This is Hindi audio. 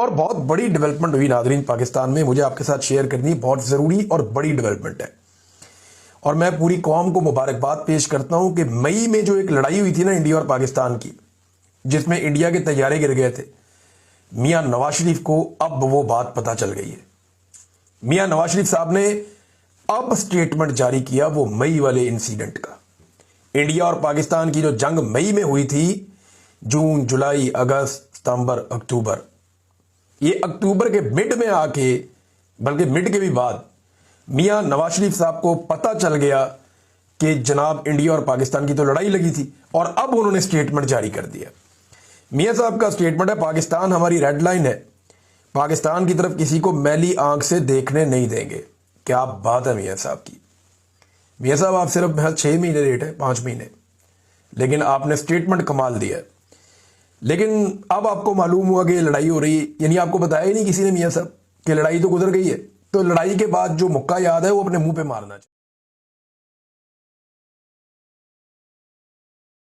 और बहुत बड़ी डेवलपमेंट हुई नादरीन पाकिस्तान में, मुझे आपके साथ शेयर करनी है। बहुत ज़रूरी और बड़ी डेवलपमेंट है और मैं पूरी कौम को मुबारकबाद पेश करता हूं कि मई में जो एक लड़ाई हुई थी ना इंडिया और पाकिस्तान की, जिसमें इंडिया के तैयारे गिर गए थे, मियां नवाज शरीफ को अब वो बात पता चल गई है। मियां नवाज शरीफ साहब ने अब स्टेटमेंट जारी किया वो मई वाले इंसिडेंट का। इंडिया और पाकिस्तान की जो जंग मई में हुई थी, जून, जुलाई, अगस्त, सितंबर, अक्टूबर, ये अक्टूबर के मिड में आके, बल्कि मिड के भी बाद, मियां नवाज शरीफ साहब को पता चल गया कि जनाब इंडिया और पाकिस्तान की तो लड़ाई लगी थी और अब उन्होंने स्टेटमेंट जारी कर दिया। मियां साहब का स्टेटमेंट है, पाकिस्तान हमारी रेड लाइन है, पाकिस्तान की तरफ किसी को मैली आंख से देखने नहीं देंगे। क्या बात है मियां साहब की। मियां साहब आप सिर्फ महज 6 महीने लेट है, 5 महीने, लेकिन आपने स्टेटमेंट कमाल दिया। लेकिन अब आपको मालूम हुआ कि लड़ाई हो रही है, यानी आपको बताया ही नहीं किसी ने मियां साहब कि लड़ाई तो गुजर गई है। तो लड़ाई के बाद जो मुक्का याद है वो अपने मुंह पे मारना चाहिए।